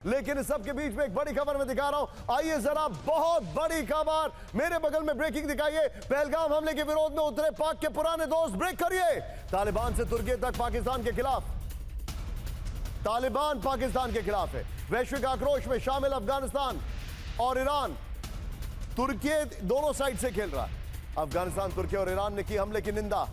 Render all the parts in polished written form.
लेकिन इस सब के बीच में एक बड़ी खबर मैं दिखा रहा हूं। आइए जरा, बहुत बड़ी खबर मेरे बगल में ब्रेकिंग दिखाइए। पहलगाम हमले के विरोध में उतरे पाक के पुराने दोस्त, ब्रेक करिए। तालिबान से तुर्की तक पाकिस्तान के खिलाफ, तालिबान पाकिस्तान के खिलाफ है। वैश्विक आक्रोश में शामिल अफगानिस्तान और ईरान। तुर्की दोनों साइड से खेल रहा है। अफगानिस्तान, तुर्की और ईरान ने की हमले की निंदा।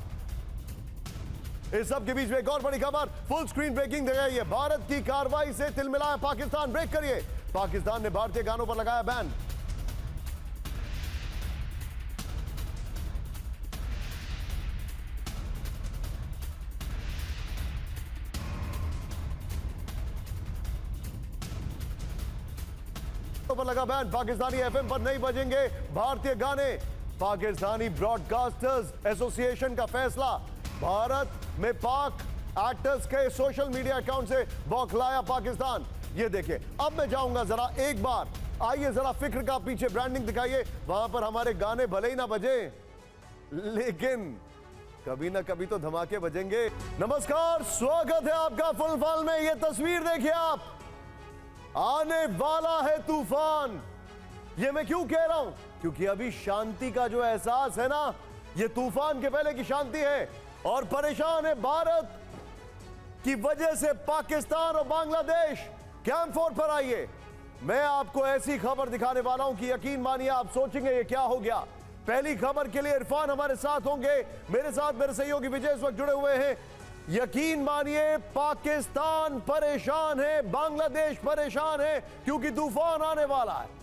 इस सब के बीच में एक और बड़ी खबर, फुल स्क्रीन ब्रेकिंग दिखाई है। भारत की कार्रवाई से तिलमिलाया पाकिस्तान, ब्रेक करिए। पाकिस्तान ने भारतीय गानों पर लगाया बैन। पर लगा बैन, पाकिस्तानी एफएम पर नहीं बजेंगे भारतीय गाने। पाकिस्तानी ब्रॉडकास्टर्स एसोसिएशन का फैसला। भारत में पाक एक्टर्स के सोशल मीडिया अकाउंट से बौखलाया पाकिस्तान। ये देखिए, अब मैं जाऊंगा जरा एक बार, आइए जरा फिक्र का पीछे ब्रांडिंग दिखाइए। वहां पर हमारे गाने भले ही ना बजे, लेकिन कभी ना कभी तो धमाके बजेंगे। नमस्कार, स्वागत है आपका फुल फॉल में। ये तस्वीर देखिए आप, आने वाला है तूफान। ये मैं क्यों कह रहा हूं? क्योंकि अभी शांति का जो एहसास है ना, ये तूफान के पहले की शांति है। और परेशान है भारत की वजह से पाकिस्तान और बांग्लादेश। कैंप 4 पर आइए, मैं आपको ऐसी खबर दिखाने वाला हूं कि यकीन मानिए आप सोचेंगे ये क्या हो गया। पहली खबर के लिए इरफान हमारे साथ होंगे, मेरे साथ मेरे सहयोगी विजय इस वक्त जुड़े हुए हैं। यकीन मानिए पाकिस्तान परेशान है, बांग्लादेश परेशान है, क्योंकि तूफान आने वाला है।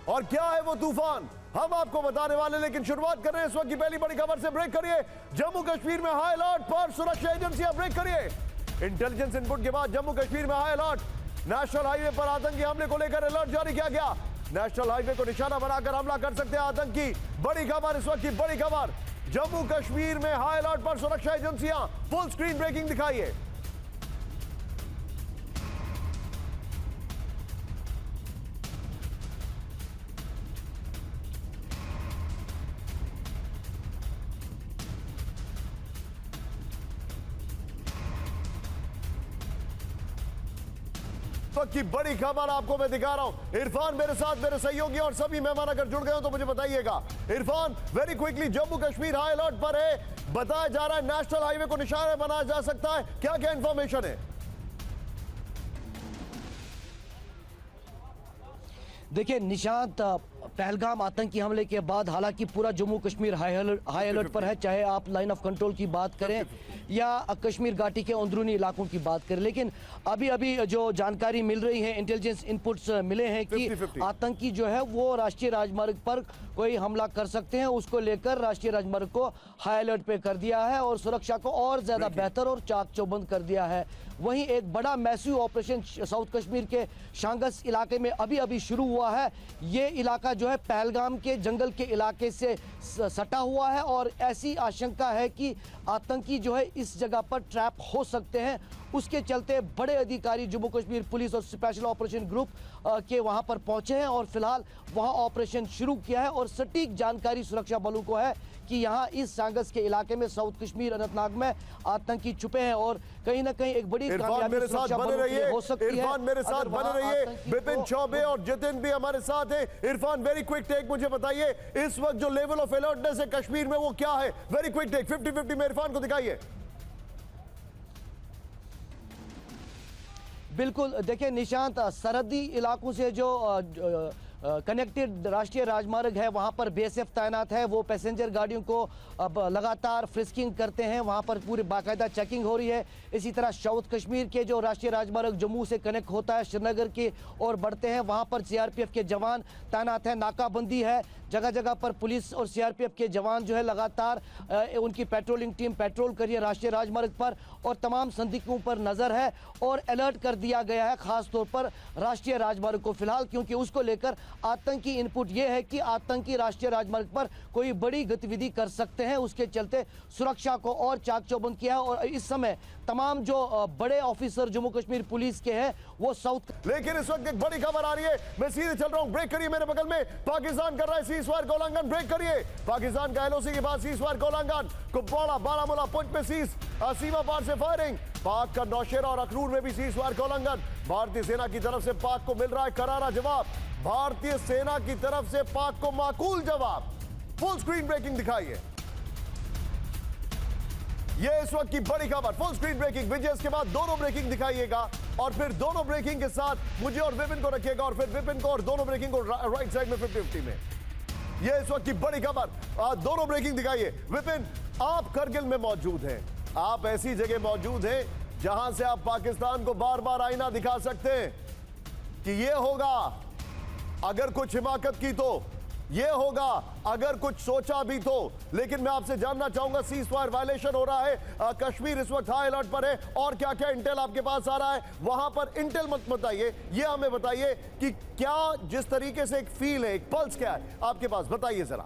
और क्या है वो तूफान, हम आपको बताने वाले। लेकिन शुरुआत कर रहे हैं इस वक्त की पहली बड़ी खबर से। ब्रेक करिए। जम्मू कश्मीर में हाई अलर्ट पर सुरक्षा एजेंसियां, ब्रेक करिए। इंटेलिजेंस इनपुट के बाद जम्मू कश्मीर में हाई अलर्ट। नेशनल हाईवे पर आतंकी हमले को लेकर अलर्ट जारी किया गया। नेशनल हाईवे को निशाना बनाकर हमला कर सकते हैं आतंकी। बड़ी खबर इस वक्त की, बड़ी खबर। जम्मू कश्मीर में हाई अलर्ट पर सुरक्षा एजेंसियां। फुल स्क्रीन ब्रेकिंग दिखाइए। की बड़ी खबर आपको मैं दिखा रहा हूं। इरफान मेरे साथ, मेरे सहयोगी और सभी मेहमान अगर जुड़ गए हो तो मुझे बताइएगा। Irfan, very quickly, Jammu Kashmir high alert पर है, बताया जा रहा है नेशनल हाईवे को निशाना बनाया जा सकता है, क्या क्या इंफॉर्मेशन है? देखिए निशांत, पहलगाम आतंकी हमले के बाद हालांकि पूरा जम्मू कश्मीर हाई अलर्ट पर है, चाहे आप लाइन ऑफ कंट्रोल की बात करें या कश्मीर घाटी के अंदरूनी इलाकों की बात करें। लेकिन अभी अभी जो जानकारी मिल रही है, इंटेलिजेंस इनपुट्स मिले हैं कि 50-50 आतंकी जो है वो राष्ट्रीय राजमार्ग पर कोई हमला कर सकते हैं। उसको लेकर राष्ट्रीय राजमार्ग को हाई अलर्ट पे कर दिया है और सुरक्षा को और ज्यादा बेहतर और चाक चौबंद कर दिया है। वहीं एक बड़ा मैसिव ऑपरेशन साउथ कश्मीर के शांगस इलाके में अभी अभी शुरू हुआ है। ये इलाका जो है पहलगाम के जंगल के इलाके से सटा हुआ है और ऐसी आशंका है कि आतंकी जो है इस जगह पर ट्रैप हो सकते हैं। उसके चलते बड़े अधिकारी जम्मू कश्मीर पुलिस और स्पेशल ऑपरेशन ग्रुप के वहां पर पहुंचे हैं और फिलहाल वहां ऑपरेशन शुरू किया है। और सटीक जानकारी सुरक्षा बलों को है कि यहां इस सांगस के इलाके में साउथ कश्मीर अनंतनाग में आतंकी छुपे हैं और कहीं ना कहीं एक बड़ी कामयाबी सुरक्षा बलों के लिए हो सकती है। इरफान मेरे साथ बने रहिए, विपिन चौबे और जितिन भी हमारे साथ हैं। इरफान, वेरी क्विक टेक, मुझे बताइए इस वक्त जो लेवल ऑफ अलर्टनेस है कश्मीर में वो क्या है? वेरी क्विक टेक, 50-50 में इरफान को दिखाइए। बिल्कुल, देखिए निशांत, सरहदी इलाकों से जो कनेक्टेड राष्ट्रीय राजमार्ग है वहां पर बीएसएफ तैनात है। वो पैसेंजर गाड़ियों को अब लगातार फ्रिस्किंग करते हैं, वहां पर पूरी बाकायदा चेकिंग हो रही है। इसी तरह साउथ कश्मीर के जो राष्ट्रीय राजमार्ग जम्मू से कनेक्ट होता है श्रीनगर की ओर बढ़ते हैं, वहां पर सीआरपीएफ के जवान तैनात हैं, नाकाबंदी है। जगह जगह पर पुलिस और सीआरपीएफ के जवान जो है लगातार उनकी पेट्रोलिंग टीम पेट्रोल कर रही है राष्ट्रीय राजमार्ग पर और तमाम संदिग्धों पर नजर है और अलर्ट कर दिया गया है खास तौर पर राष्ट्रीय राजमार्ग को फिलहाल, क्योंकि उसको लेकर आतंकी इनपुट यह है कि आतंकी राष्ट्रीय राजमार्ग पर कोई बड़ी गतिविधि कर सकते हैं। उसके चलते सुरक्षा को और चाक चौबंद किया है और इस समय तमाम जो बड़े ऑफिसर जम्मू कश्मीर पुलिस के हैं वो साउथ। लेकिन इस वक्त एक बड़ी खबर आ रही है, मैं सीधे चल रहा हूं, ब्रेक करिए। मेरे बगल में पाकिस्तान कर रहा है सीजफायर का उल्लंघन, ब्रेक करिए। पाकिस्तान का एलओसी के बाद सीजफायर का उल्लंघन, कुपवाड़ा बारामूला पुंछ में सीज, सीमा पार से फायरिंग। पाक का नौशेरा और अखनूर में भी सीजफायर का उल्लंघन। भारतीय सेना की तरफ से पाक को मिल रहा है करारा जवाब। भारतीय सेना की तरफ से पाक को माकूल जवाब। फुल स्क्रीन ब्रेकिंग दिखाइए। ये इस वक्त की बड़ी खबर, फुल स्क्रीन ब्रेकिंग। विजय के बाद दोनों ब्रेकिंग दिखाइएगा और फिर दोनों ब्रेकिंग के साथ मुझे और विपिन को रखिएगा और फिर विपिन को और दोनों ब्रेकिंग को राइट साइड में 50-50 में। ये इस वक्त की बड़ी खबर, दोनों ब्रेकिंग दिखाइए। विपिन, आप करगिल में मौजूद हैं, आप ऐसी जगह मौजूद हैं जहां से आप पाकिस्तान को बार बार आईना दिखा सकते हैं कि ये होगा अगर कुछ हिमाकत की तो, ये होगा अगर कुछ सोचा भी तो। लेकिन मैं आपसे जानना चाहूंगा, सीज फायर वायलेशन हो रहा है, कश्मीर इस वक्त हाई अलर्ट पर है, और क्या क्या इंटेल आपके पास आ रहा है वहां पर? इंटेल मत बताइए, ये हमें बताइए कि क्या जिस तरीके से एक फील है, एक पल्स क्या है आपके पास, बताइए जरा।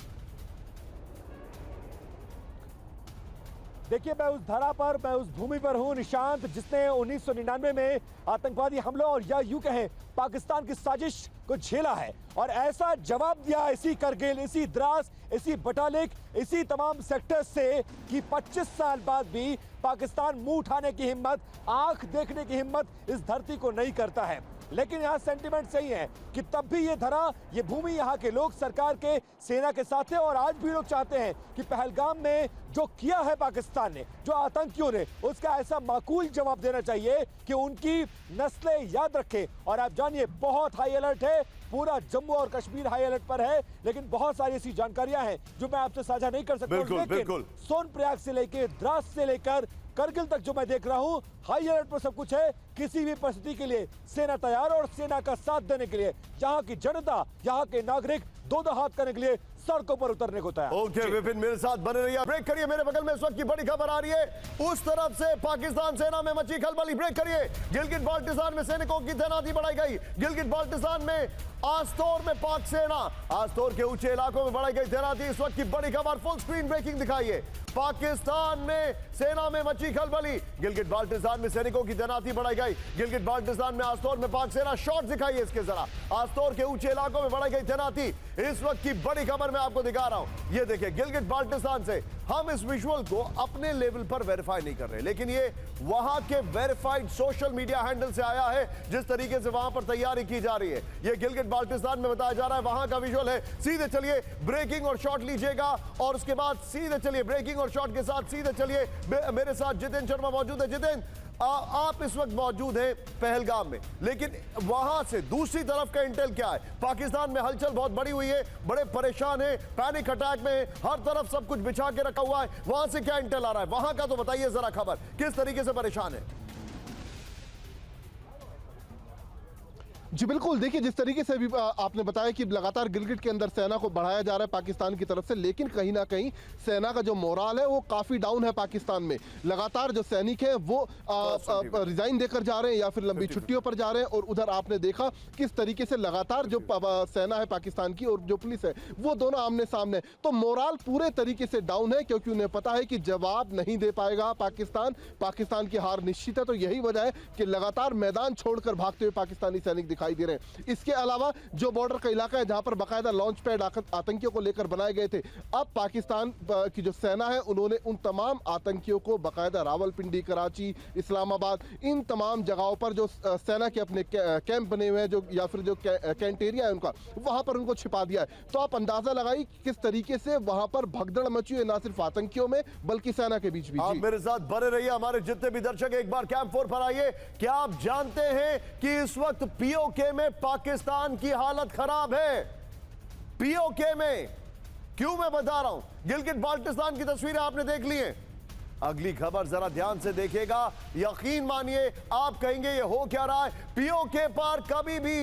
देखिए, मैं उस धरा पर, मैं उस भूमि पर हूं निशांत, जिसने 1999 में आतंकवादी हमलों और या यूं कहें पाकिस्तान की साजिश को झेला है और ऐसा जवाब दिया इसी करगिल, इसी द्रास, इसी बटालिक, इसी तमाम सेक्टर्स से कि 25 साल बाद भी पाकिस्तान मुंह उठाने की हिम्मत, आंख देखने की हिम्मत इस धरती को नहीं करता है। लेकिन यहाँ सेंटिमेंट सही है कि तब भी ये धरा, ये भूमि, यहाँ के लोग सरकार के, सेना के साथ है और आज भी लोग चाहते हैं कि पहलगाम में जो किया है पाकिस्तान ने, जो आतंकियों ने, उसका ऐसा माकूल जवाब देना चाहिए कि उनकी नस्लें याद रखें। और आप जानिए, बहुत हाई अलर्ट है, पूरा जम्मू और कश्मीर हाई अलर्ट पर है, लेकिन बहुत सारी ऐसी जानकारियां हैं जो मैं आपसे साझा नहीं कर सकता। बिल्कुल। सोनप्रयाग से लेकर, द्रास से लेकर करगिल तक जो मैं देख रहा हूं, हाई अलर्ट पर सब कुछ है। किसी भी परिस्थिति के लिए सेना तैयार और सेना का साथ देने के लिए यहाँ की जनता, यहाँ के नागरिक दो हाथ करने के लिए सड़कों पर उतरने को तैयार। ओके विपिन, मेरे साथ बने रहिए। ब्रेक करिए, मेरे बगल में इस वक्त की बड़ी खबर आ रही है, उस तरफ से पाकिस्तान सेना में मची खलबली। ब्रेक करिए। गिलगित बाल्टिस्तान में सैनिकों की तैनाती बढ़ाई गई। गिलगित बाल्टिस्तान में आस्तोर में पाक सेना, आस्तोर के ऊंचे इलाकों में बढ़ाई गई तैनाती। इस वक्त की बड़ी खबर, फुल स्क्रीन ब्रेकिंग दिखाइए। पाकिस्तान में सेना में मची खलबली। गिलगित बाल्टिस्तान में सैनिकों की तैनाती बढ़ाई गई। गिलगित बाल्टिस्तान में आस्तोर में पाक सेना, शॉट दिखाइए इसके जरा। आस्तोर के ऊंचे इलाकों में बढ़ाई गई तैनाती। इस वक्त की बड़ी खबर मैं आपको दिखा रहा हूं, ये देखिए गिलगित बाल्टिस्तान से। हम इस विजुअल को अपने लेवल पर वेरीफाई नहीं कर रहे, लेकिन ये वहां के वेरीफाइड सोशल मीडिया हैंडल से आया है, जिस तरीके से वहां पर तैयारी की जा रही है। ये गिलगित बाल्टिस्तान में बताया जा रहा है, वहां का विजुअल है। सीधे चलिए, ब्रेकिंग और शॉट लीजिएगा और उसके बाद सीधे चलिए, ब्रेकिंग और शॉट के साथ सीधे चलिए। मेरे साथ जितेंद्र शर्मा मौजूद है। जितेंद्र, आप इस वक्त मौजूद हैं पहलगाम में, लेकिन वहां से दूसरी तरफ का इंटेल क्या है? पाकिस्तान में हलचल बहुत बड़ी हुई है, बड़े परेशान है, पैनिक अटैक में, हर तरफ सब कुछ बिछा के रखा हुआ है। वहां से क्या इंटेल आ रहा है? वहां का तो बताइए जरा खबर, किस तरीके से परेशान है? जी बिल्कुल, देखिए जिस तरीके से अभी आपने बताया कि लगातार गिलगिट के अंदर सेना को बढ़ाया जा रहा है पाकिस्तान की तरफ से, लेकिन कहीं ना कहीं सेना का जो मोराल है वो काफी डाउन है पाकिस्तान में। लगातार जो सैनिक हैं वो रिजाइन देकर जा रहे हैं या फिर लंबी छुट्टियों पर जा रहे हैं, और उधर आपने देखा किस तरीके से लगातार जो सेना है पाकिस्तान की और जो पुलिस है वो दोनों आमने सामने। तो मोराल पूरे तरीके से डाउन है, क्योंकि उन्हें पता है कि जवाब नहीं दे पाएगा पाकिस्तान की हार निश्चित है। तो यही वजह है कि लगातार मैदान छोड़कर भागते हुए पाकिस्तानी सैनिक दिखाई दे रहे हैं। इसके अलावा जो बॉर्डर का इलाका है जहां पर बाकायदा लॉन्च पैड आतंकियों को लेकर बनाए गए थे, अब पाकिस्तान की जो सेना है उन्होंने उन तमाम आतंकियों को बाकायदा रावलपिंडी, कराची, इस्लामाबाद, इन तमाम जगहों पर जो सेना के अपने कैंप बने हुए हैं, जो या फिर जो कैंट एरिया है उनका, वहां पर उनको छिपा दिया है। तो आप अंदाजा लगाइए किस तरीके से वहां पर भगदड़ मची है, ना सिर्फ आतंकियों में बल्कि सेना के बीच भी। आप मेरे साथ बने रहिए, हमारे जितने भी दर्शक एक बार कैंप 4 पर आइए। क्या आप जानते हैं कि इस वक्त पीओके में पाकिस्तान की हालत खराब है? पीओके में, क्यों मैं बता रहा हूं? गिलगित बाल्टिस्तान की तस्वीरें आपने देख ली हैं। अगली खबर जरा ध्यान से देखिएगा, यकीन मानिए आप कहेंगे ये हो क्या रहा है। पीओके पर कभी भी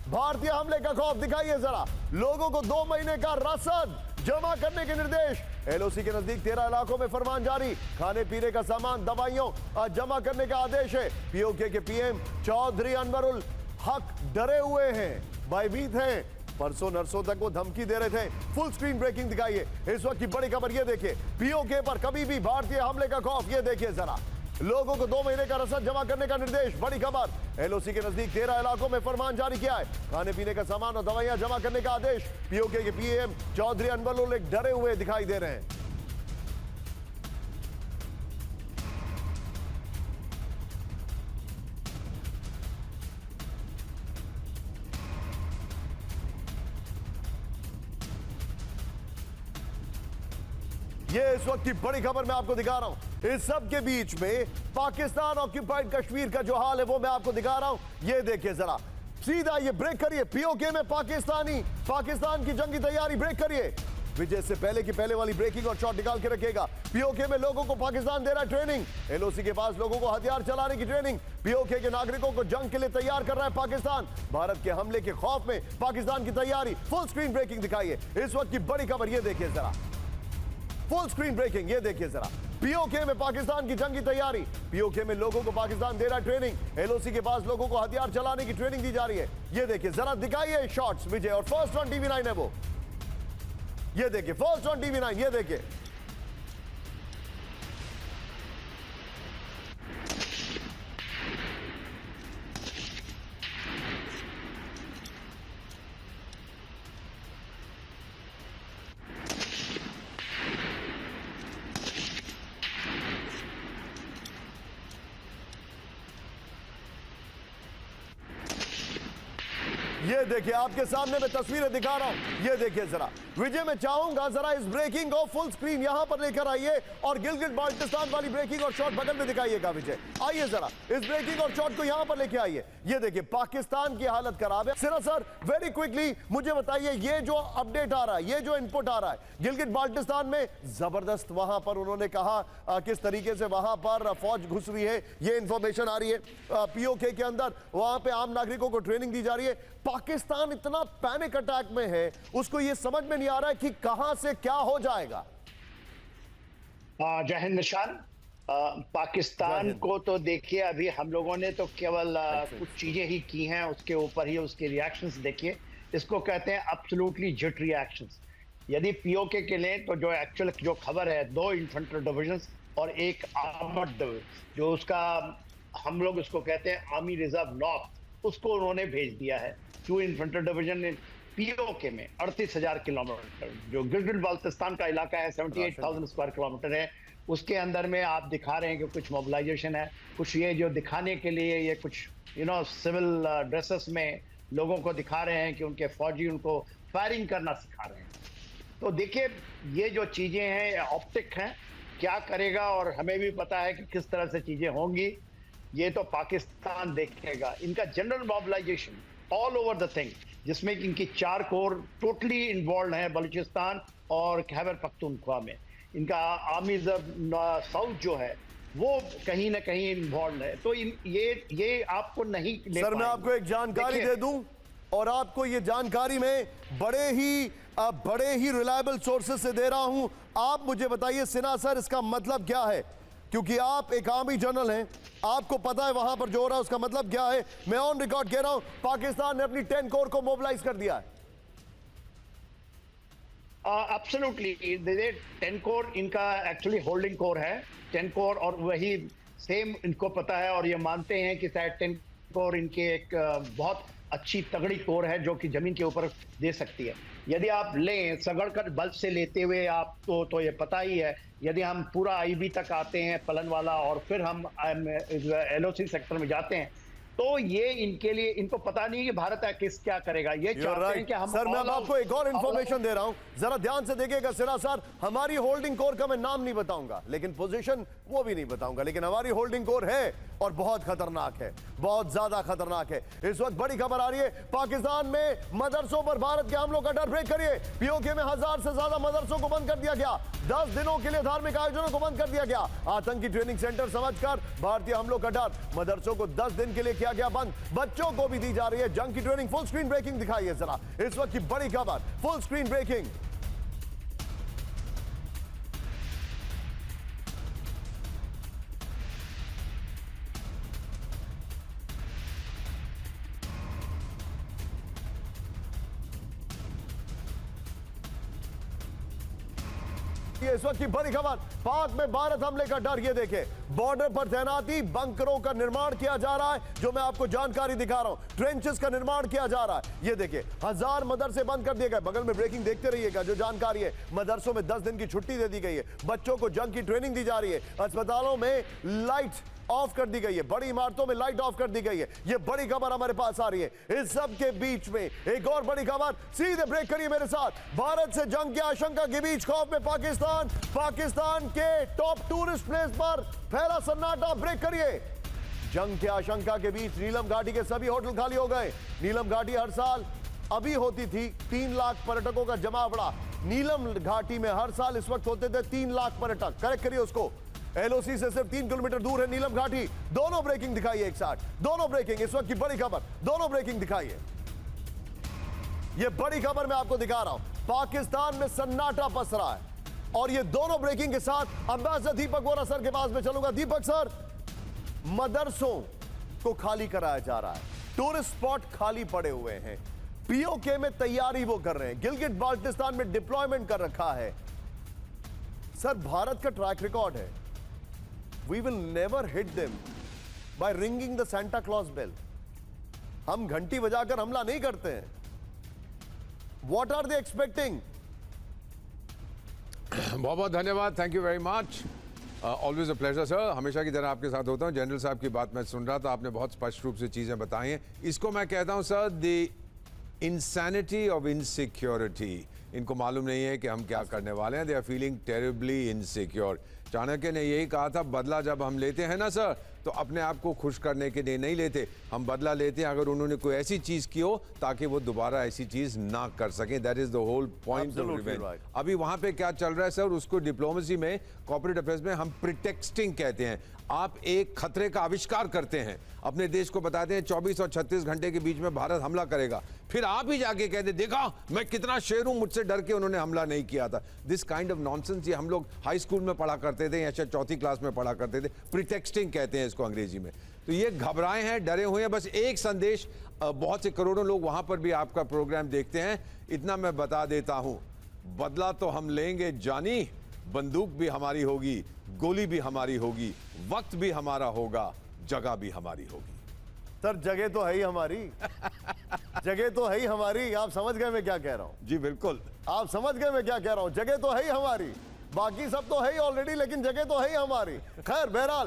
भारतीय हमले का खौफ। दिखाइए जरा, लोगों को 2 महीने का रसद जमा करने के निर्देश। एलओसी के नजदीक 13 इलाकों में फरमान जारी। खाने पीने का सामान, दवाइयों जमा करने का आदेश है। पीओके के पीएम चौधरी अनवरुल हक डरे हुए हैं, भयभीत हैं। परसों नरसों तक वो धमकी दे रहे थे। फुल स्क्रीन ब्रेकिंग दिखाइए। इस वक्त की बड़ी खबर ये देखिए, पीओके पर कभी भी भारतीय हमले का खौफ। ये देखिए जरा, लोगों को 2 महीने का रसद जमा करने का निर्देश। बड़ी खबर, एलओसी के नजदीक 13 इलाकों में फरमान जारी किया है। खाने पीने का सामान और दवाइयां जमा करने का आदेश। पीओके के पीएम चौधरी अनवरुल डरे हुए दिखाई दे रहे हैं। ये इस वक्त की बड़ी खबर मैं आपको दिखा रहा हूं। इस सब के बीच में पाकिस्तान ऑक्यूपाइड कश्मीर का जो हाल है वो मैं आपको दिखा रहा हूं। ये देखिए जरा, सीधा ये ब्रेक करिए, पीओके में पाकिस्तान की जंगी तैयारी, ब्रेक करिए। विजय से पहले की पहले वाली ब्रेकिंग और शॉट निकाल के रखेगा। पीओके में लोगों को पाकिस्तान दे रहा है ट्रेनिंग, एलओसी के पास लोगों को हथियार चलाने की ट्रेनिंग। पीओके के नागरिकों को जंग के लिए तैयार कर रहा है पाकिस्तान। भारत के हमले के खौफ में पाकिस्तान की तैयारी। फुल स्क्रीन ब्रेकिंग दिखाइए, इस वक्त की बड़ी खबर ये देखिए जरा, फुल स्क्रीन ब्रेकिंग ये देखिए जरा। पीओके में पाकिस्तान की जंगी तैयारी, पीओके में लोगों को पाकिस्तान दे रहा है ट्रेनिंग, एलओसी के पास लोगों को हथियार चलाने की ट्रेनिंग दी जा रही है। ये देखिए जरा, दिखाइए शॉट्स विजय, और फर्स्ट ऑन टीवी9 है वो, ये देखिए फर्स्ट ऑन टीवी9, ये देखिए। ये देखिए आपके सामने मैं तस्वीरें दिखा रहा हूं, ये देखिए जरा। विजय मैं चाहूंगा जरा इस ब्रेकिंग को फुल स्क्रीन यहां पर लेकर आइए और गिलगिट बाल्टिस्तान वाली ब्रेकिंग और शॉट बगल में दिखाइएगा विजय। आइए जरा इस ब्रेकिंग और शॉट को यहां पर लेके आइए। ये देखिए पाकिस्तान की हालत खराब है। सिरा सर वेरी क्विकली मुझे बताइए, ये जो अपडेट आ रहा है, ये जो इनपुट आ रहा है गिलगिट बाल्टिस्तान में, जबरदस्त वहां पर उन्होंने कहा किस तरीके से वहां पर फौज घुस रही है, ये इंफॉर्मेशन आ रही है। पीओके के अंदर वहां पे आम नागरिकों को ट्रेनिंग दी जा रही है। पाकिस्तान इतना पैनिक अटैक में है, उसको ये समझ में नहीं आ रहा है कि कहां से क्या हो जाएगा। जय हिंद निशान। पाकिस्तान को तो देखिए, अभी हम लोगों ने तो केवल कुछ चीजें ही की हैं, उसके ऊपर ही उसके रिएक्शंस देखिए। इसको कहते हैं एब्सोल्युटली जेट रिएक्शंस। यदि पीओके के लें तो जो एक्चुअल जो खबर है, 2 इन्फेंट्री डिविजन्स और 1 आर्मर्ड डिवीजन, जो उसका हम लोग उसको कहते हैं आर्मी रिजर्व नॉर्थ, उसको उन्होंने भेज दिया है। 2 इन्फेंट्री डिवीजन पीओके में 38,000 किलोमीटर, जो गिलगिट बाल्टिस्तान का इलाका है 78,000 स्क्वायर किलोमीटर है, उसके अंदर में आप दिखा रहे हैं कि कुछ मोबिलाइजेशन है, कुछ ये जो दिखाने के लिए ये कुछ सिविल ड्रेसेस में लोगों को दिखा रहे हैं कि उनके फौजी उनको फायरिंग करना सिखा रहे हैं। तो देखिए ये जो चीजें हैं ये ऑप्टिक हैं, क्या करेगा और हमें भी पता है कि किस तरह से चीजें होंगी, ये तो पाकिस्तान देखेगा। इनका general mobilisation all over the thing, जिसमें इनकी 4 कोर टोटली इन्वॉल्व हैं बलूचिस्तान और खैबर पख्तूनख्वा में। इनका आर्मी साउथ जो है वो कहीं ना कहीं इन्वॉल्व है। तो ये आपको नहीं ले सर मैं आपको एक जानकारी दे दूं, और आपको ये जानकारी में बड़े ही रिलायबल सोर्सेस से दे रहा हूं। आप मुझे बताइए सिन्हा सर, इसका मतलब क्या है? क्योंकि आप एक आर्मी जनरल हैं, आपको पता है वहां पर जो हो रहा है उसका मतलब क्या है। मैं ऑन रिकॉर्ड कह रहा हूं, पाकिस्तान ने अपनी 10 कोर को मोबिलाइज कर दिया है। एब्सोल्युटली 10 कोर इनका एक्चुअली होल्डिंग कोर है, 10 कोर, और वही सेम इनको पता है और ये मानते हैं कि शायद 10 कोर इनके एक बहुत अच्छी तगड़ी कोर है जो कि जमीन के ऊपर दे सकती है। यदि आप लें सगड़कर बल्ब से लेते हुए आप तो ये पता ही है, यदि हम पूरा आईबी तक आते हैं पलनवाला और फिर हम एलओसी सेक्टर में जाते हैं, तो ये इनके लिए, इनको पता नहीं कि भारत क्या करेगा। ये चाहते हैं कि हम सर मैं अब आपको एक और इंफॉर्मेशन दे रहा हूं, जरा ध्यान से देखिएगा सिरा सर। हमारी होल्डिंग कोर का मैं नाम नहीं बताऊंगा, लेकिन पोजीशन वो भी नहीं बताऊंगा, लेकिन हमारी होल्डिंग कोर है और बहुत खतरनाक है, बहुत ज्यादा खतरनाक है। इस वक्त बड़ी खबर आ रही है, पाकिस्तान में मदरसों पर भारत के हमलों का डर। ब्रेक करिए, पीओके में 1000 से ज्यादा मदरसों को बंद कर दिया गया, 10 दिनों के लिए धार्मिक आयोजनों को बंद कर दिया गया। आतंकी ट्रेनिंग सेंटर समझकर भारतीय हमलों का डर, मदरसों को 10 दिन के लिए किया गया बंद। बच्चों को भी दी जा रही है जंग की ट्रेनिंग। फुल स्क्रीन ब्रेकिंग दिखाइए जरा, इस वक्त की बड़ी खबर, फुल स्क्रीन ब्रेकिंग। इस वक्त की बड़ी खबर, पाक में भारत हमले का डर। ये देखे बॉर्डर पर तैनाती, बंकरों का निर्माण किया जा रहा है, जो मैं आपको जानकारी दिखा रहा हूं। ट्रेंचेस का निर्माण किया जा रहा है। ये देखे 1000 मदरसे बंद कर दिए गए। बगल में ब्रेकिंग देखते रहिएगा, जो जानकारी है, मदरसों में 10 दिन की छुट्टी दे दी गई है, बच्चों को जंग की ट्रेनिंग दी जा रही है, अस्पतालों में लाइट ऑफ कर दी गई है, बड़ी इमारतों में लाइट ऑफ कर दी गई है। ये बड़ी खबर हमारे पास आ रही है। इस सब के बीच में एक और बड़ी खबर, सीधे ब्रेक करिए मेरे साथ। भारत से जंग की आशंका के बीच खौफ में पाकिस्तान के टॉप टूरिस्ट प्लेस पर फैला सन्नाटा। ब्रेक करिए। जंग की आशंका के बीच नीलम घाटी के सभी होटल खाली हो गए। नीलम घाटी हर साल अभी होती थी 3 लाख पर्यटकों का जमावड़ा। नीलम घाटी में हर साल इस वक्त होते थे 3 लाख पर्यटक। करेक्ट करिए उसको। एलओसी से सिर्फ 3 किलोमीटर दूर है नीलम घाटी। दोनों ब्रेकिंग दिखाइए एक साथ, दोनों ब्रेकिंग, इस वक्त की बड़ी खबर, दोनों ब्रेकिंग दिखाइए। ये बड़ी खबर मैं आपको दिखा रहा हूं। पाकिस्तान में सन्नाटा पसरा है और ये दोनों ब्रेकिंग के साथ अम्बेसडर दीपक वोरा सर के पास में चलूंगा। दीपक सर, मदरसों को खाली कराया जा रहा है, टूरिस्ट स्पॉट खाली पड़े हुए हैं, पीओके में तैयारी वो कर रहे हैं, गिलगिट बाल्टिस्तान में डिप्लॉयमेंट कर रखा है। सर, भारत का ट्रैक रिकॉर्ड है, we will never hit them by ringing the Santa Claus bell. हम घंटी बजाकर हमला नहीं करते हैं। What are they expecting? बहुत बहुत धन्यवाद, thank you very much, always a pleasure sir. हमेशा की तरह आपके साथ होता हूँ। जनरल साहब की बात मैं सुन रहा था, आपने बहुत स्पष्ट रूप से चीज़ें बताई हैं। इसको मैं कहता हूँ sir, the insanity of insecurity. इनको मालूम नहीं है कि हम क्या करने वाले हैं। They are feeling terribly insecure. Chanakya ने यही कहा था, बदला जब हम लेते हैं ना सर, तो अपने आप को खुश करने के लिए नहीं लेते, हम बदला लेते हैं अगर उन्होंने कोई ऐसी चीज की हो ताकि वो दोबारा ऐसी चीज ना कर सकें। That is the whole point of revenge. अभी वहां पे क्या चल रहा है सर, उसको डिप्लोमेसी में, कॉर्पोरेट अफेयर्स में हम प्रिटेक्सटिंग कहते हैं। आप एक खतरे का आविष्कार करते हैं, अपने देश को बताते हैं 24 और 36 घंटे के बीच में भारत हमला करेगा, फिर आप ही जाके कहते देखा मैं कितना शेर हूं, मुझसे डर के उन्होंने हमला नहीं किया था। दिस काइंड ऑफ नॉनसेंस ये हम लोग हाई स्कूल में पढ़ा करते थे या शायद 4th क्लास में पढ़ा करते थे। प्रिटेक्सटिंग कहते हैं इसको अंग्रेजी में। तो ये घबराए हैं, डरे हुए हैं। बस एक संदेश, बहुत से करोड़ों लोग वहां पर भी आपका प्रोग्राम देखते हैं, इतना मैं बता देता हूं, बदला तो हम लेंगे जानी, बंदूक भी हमारी होगी, गोली भी हमारी होगी, वक्त भी हमारा होगा, जगह भी हमारी होगी। सर, जगह तो है ही हमारी, जगह तो है ही हमारी। आप समझ गए मैं क्या कह रहा हूं? जी बिल्कुल, आप समझ गए मैं क्या कह रहा हूं। जगह तो है ही हमारी, बाकी सब तो है ही ऑलरेडी, लेकिन जगह तो है ही हमारी। खैर, बहरहाल